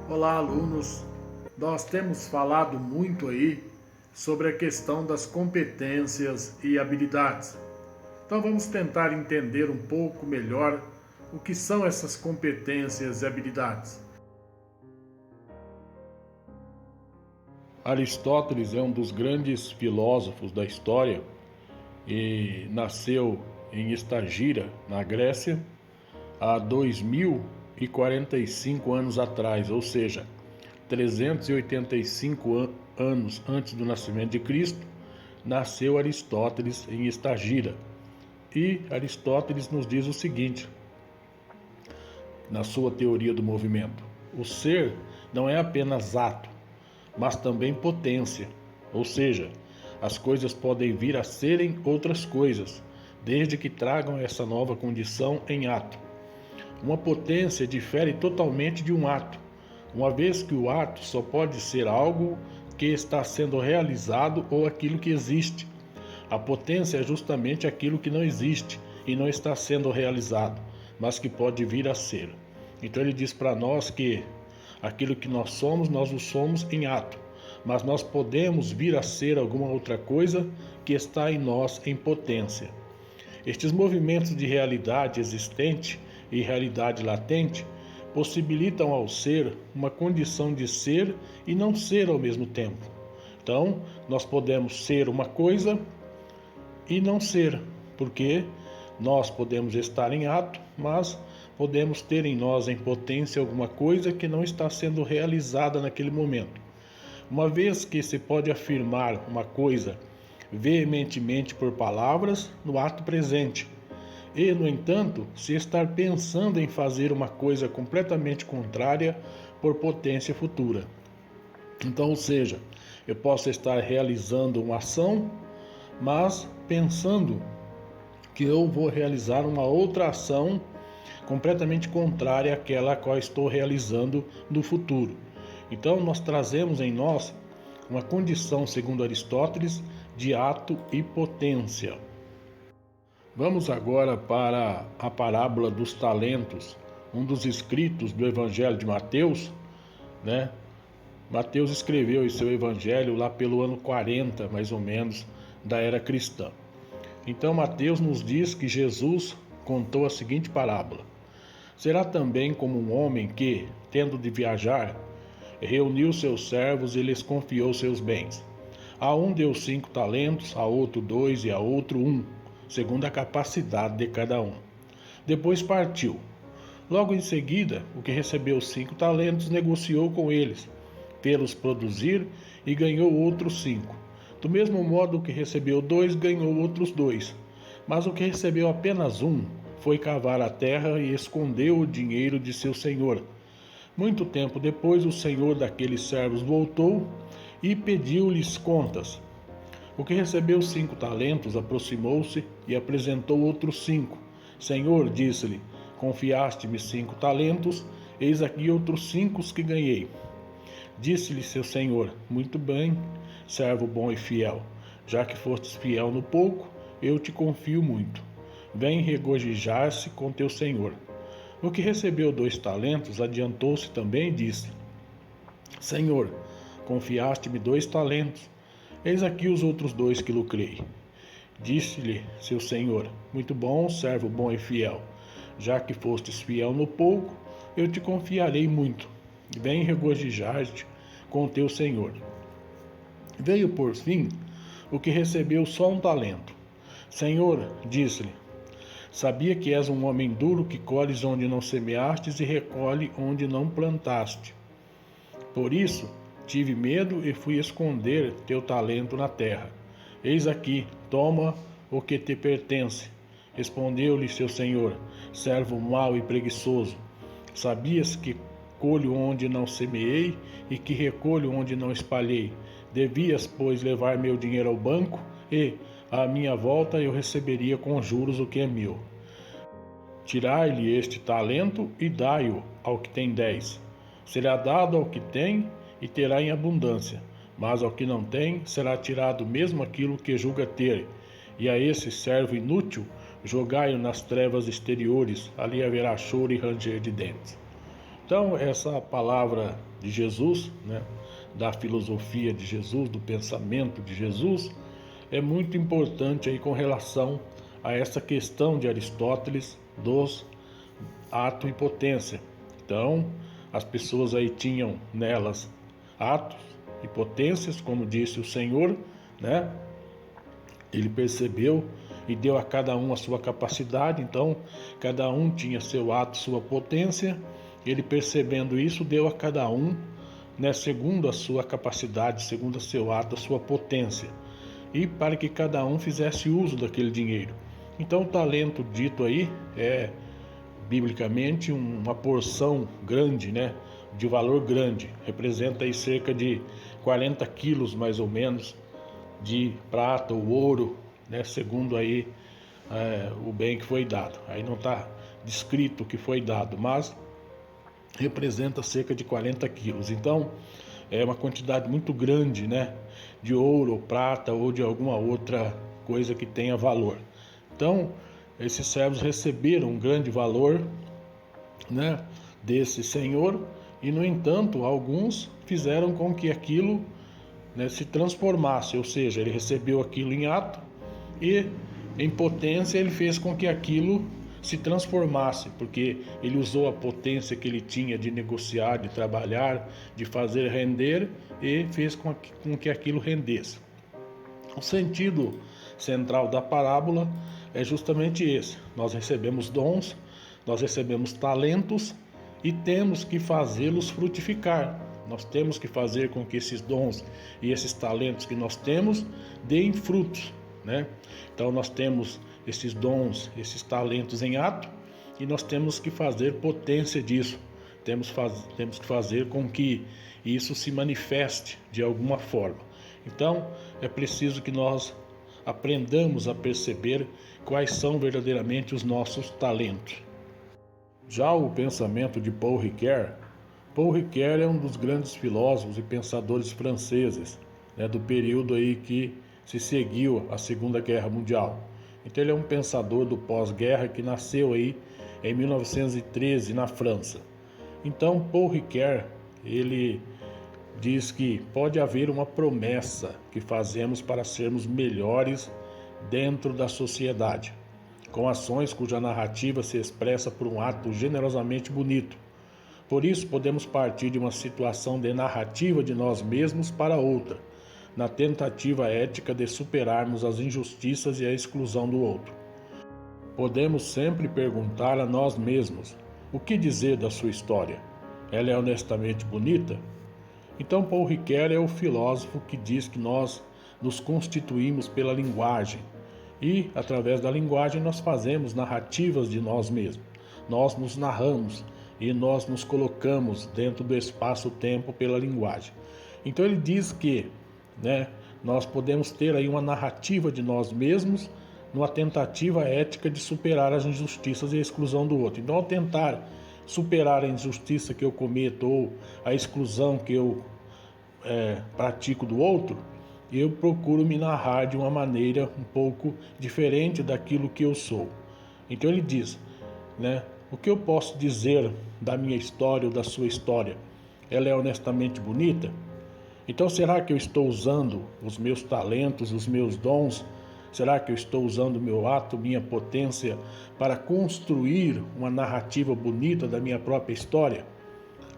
Olá, alunos. Nós temos falado muito aí sobre a questão das competências e habilidades. Então vamos tentar entender um pouco melhor o que são essas competências e habilidades. Aristóteles é um dos grandes filósofos da história e nasceu em Estagira, na Grécia, há 2045 anos atrás, ou seja, 385 anos antes do nascimento de Cristo, nasceu Aristóteles em Estagira. E Aristóteles nos diz o seguinte, na sua teoria do movimento: o ser não é apenas ato, mas também potência, ou seja, as coisas podem vir a serem outras coisas, desde que tragam essa nova condição em ato. Uma potência difere totalmente de um ato, uma vez que o ato só pode ser algo que está sendo realizado ou aquilo que existe. A potência é justamente aquilo que não existe e não está sendo realizado, mas que pode vir a ser. Então ele diz para nós que aquilo que nós o somos em ato, mas nós podemos vir a ser alguma outra coisa que está em nós em potência. Estes movimentos de realidade existente e realidade latente possibilitam ao ser uma condição de ser e não ser ao mesmo tempo. Então, nós podemos ser uma coisa e não ser, porque nós podemos estar em ato, mas podemos ter em nós em potência alguma coisa que não está sendo realizada naquele momento. Uma vez que se pode afirmar uma coisa veementemente por palavras no ato presente, e, no entanto, se estar pensando em fazer uma coisa completamente contrária por potência futura. Então, ou seja, eu posso estar realizando uma ação, mas pensando que eu vou realizar uma outra ação completamente contrária àquela a qual estou realizando no futuro. Então, nós trazemos em nós uma condição, segundo Aristóteles, de ato e potência. Vamos agora para a parábola dos talentos, um dos escritos do Evangelho de Mateus, né? Mateus escreveu em seu Evangelho lá pelo ano 40, mais ou menos, da era cristã. Então, Mateus nos diz que Jesus contou a seguinte parábola: será também como um homem que, tendo de viajar, reuniu seus servos e lhes confiou seus bens. A um deu 5 talentos, a outro 2 e a outro 1, segundo a capacidade de cada um. Depois partiu. Logo em seguida, o que recebeu 5 talentos negociou com eles, fê-los produzir e ganhou outros 5. Do mesmo modo, o que recebeu 2 ganhou outros 2. Mas o que recebeu apenas 1 foi cavar a terra e escondeu o dinheiro de seu senhor. Muito tempo depois, o senhor daqueles servos voltou e pediu-lhes contas. O que recebeu 5 talentos aproximou-se e apresentou outros 5. Senhor, disse-lhe, confiaste-me 5 talentos, eis aqui outros 5 que ganhei. Disse-lhe seu senhor, muito bem, servo bom e fiel. Já que fostes fiel no pouco, eu te confio muito. Vem regozijar-se com teu senhor. O que recebeu 2 talentos adiantou-se também e disse, Senhor, confiaste-me 2 talentos, eis aqui os outros 2 que lucrei. Disse-lhe seu senhor, muito bom, servo bom e fiel. Já que fostes fiel no pouco, eu te confiarei muito. Vem regozijar-te com teu senhor. Veio por fim o que recebeu só 1 talento. Senhor, disse-lhe, sabia que és um homem duro, que colhes onde não semeastes e recolhe onde não plantaste. Por isso, tive medo e fui esconder teu talento na terra. Eis aqui, toma o que te pertence. Respondeu-lhe seu senhor, servo mau e preguiçoso. Sabias que colho onde não semeei e que recolho onde não espalhei. Devias, pois, levar meu dinheiro ao banco e, à minha volta, eu receberia com juros o que é meu. Tirai-lhe este talento e dai-o ao que tem 10. Será dado ao que tem e terá em abundância, mas ao que não tem será tirado mesmo aquilo que julga ter. E a esse servo inútil jogai-o nas trevas exteriores, ali haverá choro e ranger de dentes. Então, essa palavra de Jesus, né, da filosofia de Jesus, do pensamento de Jesus, é muito importante aí com relação a essa questão de Aristóteles dos ato e potência. Então, as pessoas aí tinham nelas atos e potências, como disse o Senhor, né? Ele percebeu e deu a cada um a sua capacidade, então cada um tinha seu ato, sua potência. Ele, percebendo isso, deu a cada um, né, segundo a sua capacidade, segundo o seu ato, a sua potência, e para que cada um fizesse uso daquele dinheiro. Então o talento dito aí é biblicamente uma porção grande, né, de valor grande, representa aí cerca de 40 quilos mais ou menos de prata ou ouro, né, segundo aí o bem que foi dado. Aí não está descrito o que foi dado, mas representa cerca de 40 quilos. Então é uma quantidade muito grande, né, de ouro ou prata ou de alguma outra coisa que tenha valor. Então esses servos receberam um grande valor, né, desse senhor, e no entanto alguns fizeram com que aquilo, né, se transformasse, ou seja, ele recebeu aquilo em ato e em potência ele fez com que aquilo se transformasse, porque ele usou a potência que ele tinha de negociar, de trabalhar, de fazer render, e fez com que aquilo rendesse. O sentido central da parábola é justamente esse: nós recebemos dons, nós recebemos talentos e temos que fazê-los frutificar. Nós temos que fazer com que esses dons e esses talentos que nós temos deem frutos, né? Então nós temos esses dons, esses talentos em ato, e nós temos que fazer potência disso. Temos que fazer com que isso se manifeste de alguma forma. Então é preciso que nós aprendamos a perceber quais são verdadeiramente os nossos talentos. Já o pensamento de Paul Ricoeur é um dos grandes filósofos e pensadores franceses, né, do período aí que se seguiu a Segunda Guerra Mundial. Então ele é um pensador do pós-guerra que nasceu aí em 1913 na França. Então Paul Ricoeur, ele diz que pode haver uma promessa que fazemos para sermos melhores dentro da sociedade, com ações cuja narrativa se expressa por um ato generosamente bonito. Por isso, podemos partir de uma situação de narrativa de nós mesmos para outra, na tentativa ética de superarmos as injustiças e a exclusão do outro. Podemos sempre perguntar a nós mesmos: o que dizer da sua história? Ela é honestamente bonita? Então, Paul Ricoeur é o filósofo que diz que nós nos constituímos pela linguagem, e, através da linguagem, nós fazemos narrativas de nós mesmos. Nós nos narramos e nós nos colocamos dentro do espaço-tempo pela linguagem. Então ele diz que, né, nós podemos ter aí uma narrativa de nós mesmos numa tentativa ética de superar as injustiças e a exclusão do outro. Então, ao tentar superar a injustiça que eu cometo ou a exclusão que eu pratico do outro, eu procuro me narrar de uma maneira um pouco diferente daquilo que eu sou. Então ele diz, né, o que eu posso dizer da minha história ou da sua história? Ela é honestamente bonita? Então será que eu estou usando os meus talentos, os meus dons? Será que eu estou usando o meu ato, minha potência para construir uma narrativa bonita da minha própria história?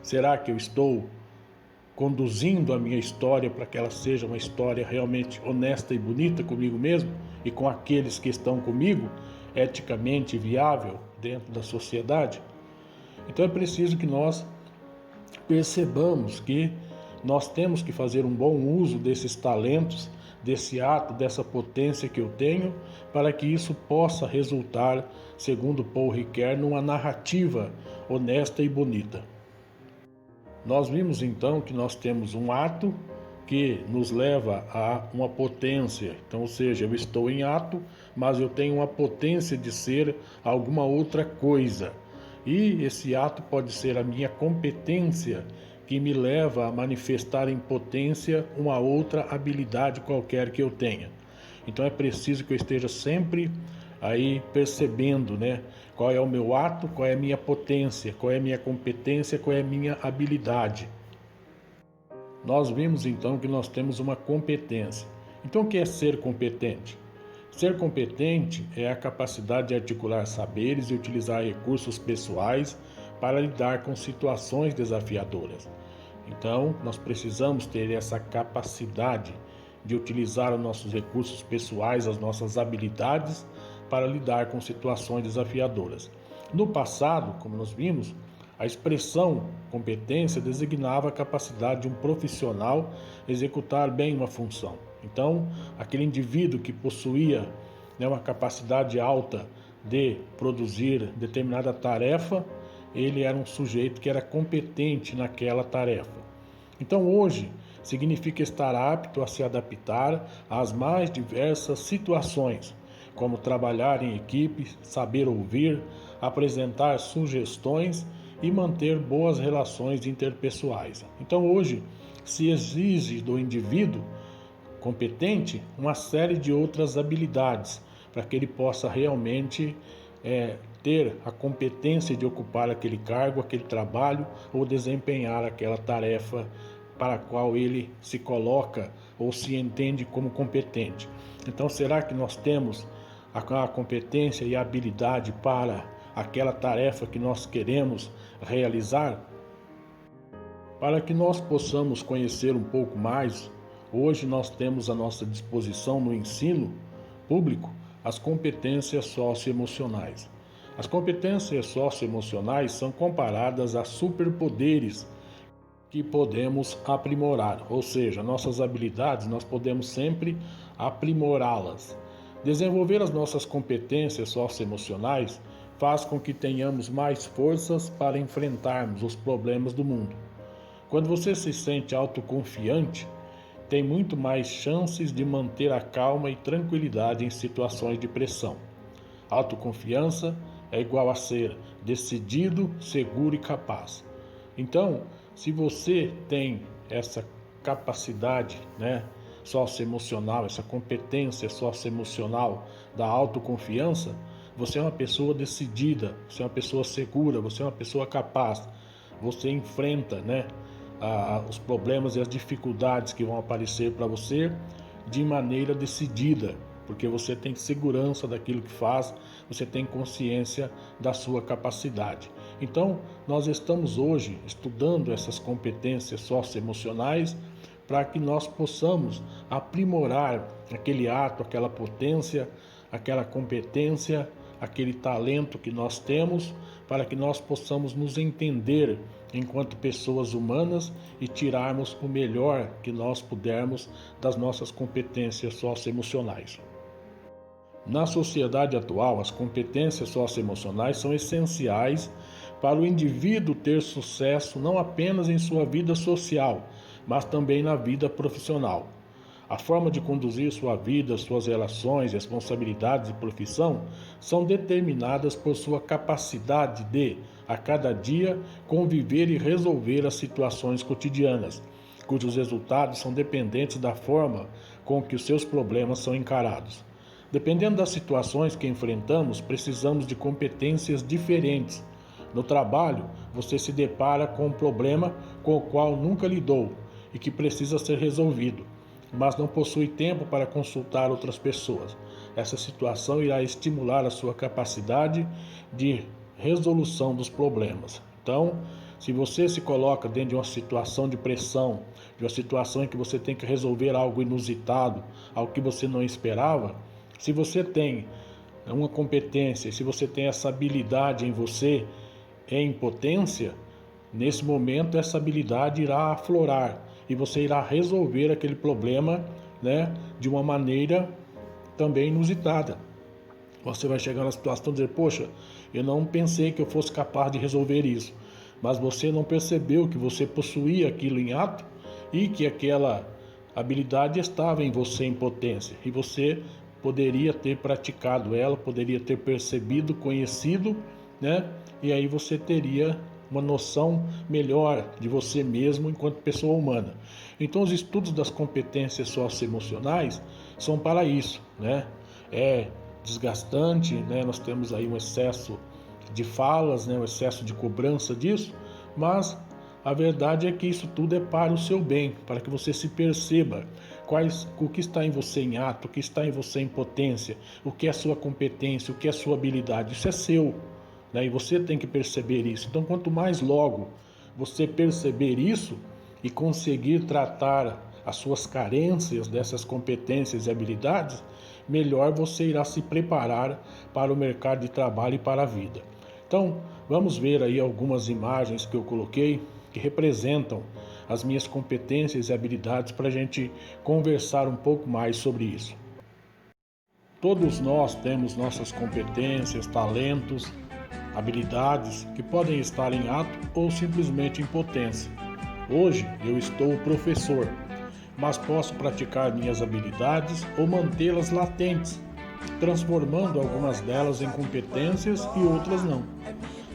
Será que eu estou conduzindo a minha história para que ela seja uma história realmente honesta e bonita comigo mesmo e com aqueles que estão comigo, eticamente viável dentro da sociedade? Então é preciso que nós percebamos que nós temos que fazer um bom uso desses talentos, desse ato, dessa potência que eu tenho, para que isso possa resultar, segundo Paul Ricoeur, numa narrativa honesta e bonita. Nós vimos então que nós temos um ato que nos leva a uma potência. Então, ou seja, eu estou em ato, mas eu tenho uma potência de ser alguma outra coisa. E esse ato pode ser a minha competência, que me leva a manifestar em potência uma outra habilidade qualquer que eu tenha. Então é preciso que eu esteja sempre aí percebendo, né, qual é o meu ato, qual é a minha potência, qual é a minha competência, qual é a minha habilidade. Nós vimos então que nós temos uma competência. Então, o que é ser competente? Ser competente é a capacidade de articular saberes e utilizar recursos pessoais para lidar com situações desafiadoras. Então, nós precisamos ter essa capacidade de utilizar os nossos recursos pessoais, as nossas habilidades para lidar com situações desafiadoras. No passado, como nós vimos, a expressão competência designava a capacidade de um profissional executar bem uma função. Então, aquele indivíduo que possuía, né, uma capacidade alta de produzir determinada tarefa, ele era um sujeito que era competente naquela tarefa. Então, hoje, significa estar apto a se adaptar às mais diversas situações, como trabalhar em equipe, saber ouvir, apresentar sugestões e manter boas relações interpessoais. Então, hoje, se exige do indivíduo competente uma série de outras habilidades para que ele possa realmente ter a competência de ocupar aquele cargo, aquele trabalho ou desempenhar aquela tarefa para a qual ele se coloca ou se entende como competente. Então, será que nós temos a competência e a habilidade para aquela tarefa que nós queremos realizar? Para que nós possamos conhecer um pouco mais, hoje nós temos à nossa disposição no ensino público as competências socioemocionais. As competências socioemocionais são comparadas a superpoderes que podemos aprimorar, ou seja, nossas habilidades nós podemos sempre aprimorá-las. Desenvolver as nossas competências socioemocionais faz com que tenhamos mais forças para enfrentarmos os problemas do mundo. Quando você se sente autoconfiante, tem muito mais chances de manter a calma e tranquilidade em situações de pressão. Autoconfiança é igual a ser decidido, seguro e capaz. Então, se você tem essa capacidade, socioemocional, essa competência socioemocional da autoconfiança, você é uma pessoa decidida, você é uma pessoa segura, você é uma pessoa capaz. Você enfrenta, os problemas e as dificuldades que vão aparecer para você de maneira decidida, porque você tem segurança daquilo que faz, você tem consciência da sua capacidade. Então, nós estamos hoje estudando essas competências socioemocionais para que nós possamos aprimorar aquele ato, aquela potência, aquela competência, aquele talento que nós temos, para que nós possamos nos entender enquanto pessoas humanas e tirarmos o melhor que nós pudermos das nossas competências socioemocionais. Na sociedade atual, as competências socioemocionais são essenciais para o indivíduo ter sucesso não apenas em sua vida social, mas também na vida profissional. A forma de conduzir sua vida, suas relações, responsabilidades e profissão são determinadas por sua capacidade de, a cada dia, conviver e resolver as situações cotidianas, cujos resultados são dependentes da forma com que os seus problemas são encarados. Dependendo das situações que enfrentamos, precisamos de competências diferentes. No trabalho, você se depara com um problema com o qual nunca lidou e que precisa ser resolvido, mas não possui tempo para consultar outras pessoas. Essa situação irá estimular a sua capacidade de resolução dos problemas. Então, se você se coloca dentro de uma situação de pressão, de uma situação em que você tem que resolver algo inusitado, algo que você não esperava, se você tem uma competência, se você tem essa habilidade em você, em potência, nesse momento essa habilidade irá aflorar e você irá resolver aquele problema, de uma maneira também inusitada. Você vai chegar na situação de dizer, poxa, eu não pensei que eu fosse capaz de resolver isso, mas você não percebeu que você possuía aquilo em ato e que aquela habilidade estava em você em potência e você poderia ter praticado ela, poderia ter percebido, conhecido, e aí você teria uma noção melhor de você mesmo enquanto pessoa humana. Então, os estudos das competências socioemocionais são para isso, desgastante, né? Nós temos aí um excesso de falas, né? Um excesso de cobrança disso, mas a verdade é que isso tudo é para o seu bem, para que você se perceba o que está em você em ato, o que está em você em potência, o que é sua competência, o que é sua habilidade. Isso é seu, né? E você tem que perceber isso. Então, quanto mais logo você perceber isso e conseguir tratar as suas carências dessas competências e habilidades, melhor você irá se preparar para o mercado de trabalho e para a vida. Então, vamos ver aí algumas imagens que eu coloquei que representam as minhas competências e habilidades para a gente conversar um pouco mais sobre isso. Todos nós temos nossas competências, talentos, habilidades que podem estar em ato ou simplesmente em potência. Hoje eu estou professor, mas posso praticar minhas habilidades ou mantê-las latentes, transformando algumas delas em competências e outras não.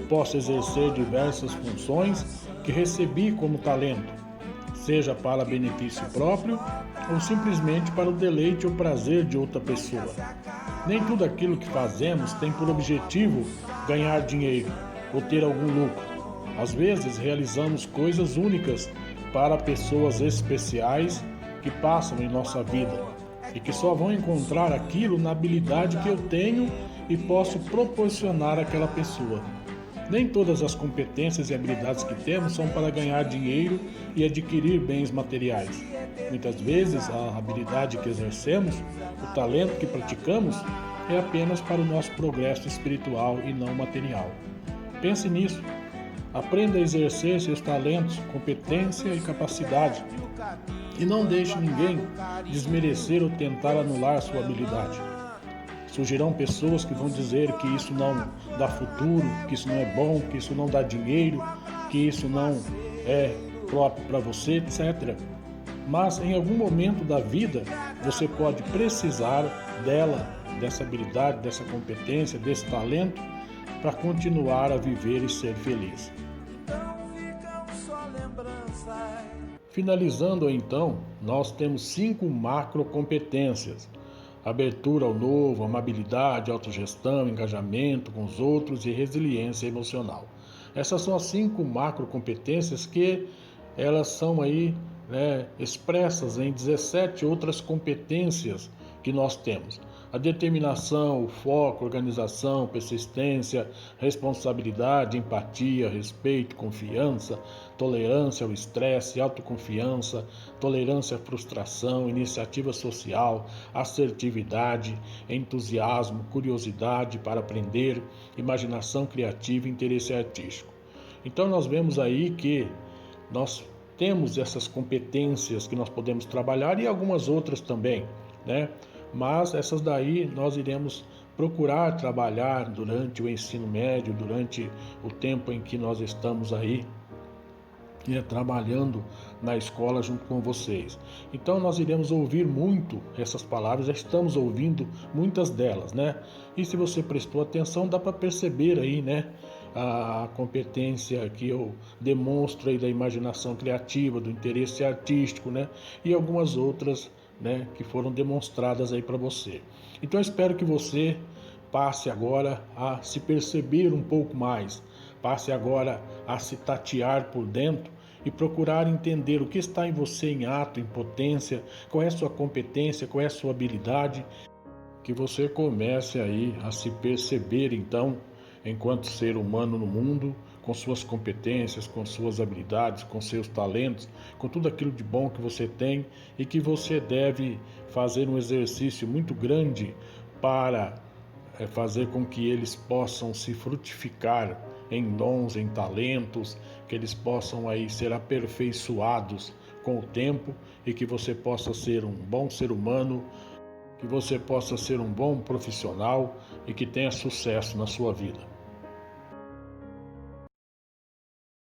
Posso exercer diversas funções que recebi como talento, seja para benefício próprio ou simplesmente para o deleite ou prazer de outra pessoa. Nem tudo aquilo que fazemos tem por objetivo ganhar dinheiro ou ter algum lucro. Às vezes realizamos coisas únicas para pessoas especiais que passam em nossa vida e que só vão encontrar aquilo na habilidade que eu tenho e posso proporcionar àquela pessoa. Nem todas as competências e habilidades que temos são para ganhar dinheiro e adquirir bens materiais. Muitas vezes a habilidade que exercemos, o talento que praticamos, é apenas para o nosso progresso espiritual e não material. Pense nisso. Aprenda a exercer seus talentos, competência e capacidade. E não deixe ninguém desmerecer ou tentar anular sua habilidade. Surgirão pessoas que vão dizer que isso não dá futuro, que isso não é bom, que isso não dá dinheiro, que isso não é próprio para você, etc. Mas em algum momento da vida você pode precisar dela, dessa habilidade, dessa competência, desse talento para continuar a viver e ser feliz. Finalizando então, nós temos 5 macrocompetências: abertura ao novo, amabilidade, autogestão, engajamento com os outros e resiliência emocional. Essas são as 5 macrocompetências que elas são aí, expressas em 17 outras competências que nós temos. A determinação, o foco, organização, persistência, responsabilidade, empatia, respeito, confiança, tolerância ao estresse, autoconfiança, tolerância à frustração, iniciativa social, assertividade, entusiasmo, curiosidade para aprender, imaginação criativa e interesse artístico. Então nós vemos aí que nós temos essas competências que nós podemos trabalhar e algumas outras também, né? Mas essas daí nós iremos procurar trabalhar durante o ensino médio, durante o tempo em que nós estamos aí trabalhando na escola junto com vocês. Então nós iremos ouvir muito essas palavras, já estamos ouvindo muitas delas, né? E se você prestou atenção, dá para perceber aí, né? A competência que eu demonstro aí da imaginação criativa, do interesse artístico, né? E algumas outras, né, que foram demonstradas aí para você. Então eu espero que você passe agora a se perceber um pouco mais, passe agora a se tatear por dentro e procurar entender o que está em você em ato, em potência, qual é a sua competência, qual é a sua habilidade, que você comece aí a se perceber então enquanto ser humano no mundo, com suas competências, com suas habilidades, com seus talentos, com tudo aquilo de bom que você tem e que você deve fazer um exercício muito grande para fazer com que eles possam se frutificar em dons, em talentos, que eles possam aí ser aperfeiçoados com o tempo e que você possa ser um bom ser humano, que você possa ser um bom profissional e que tenha sucesso na sua vida.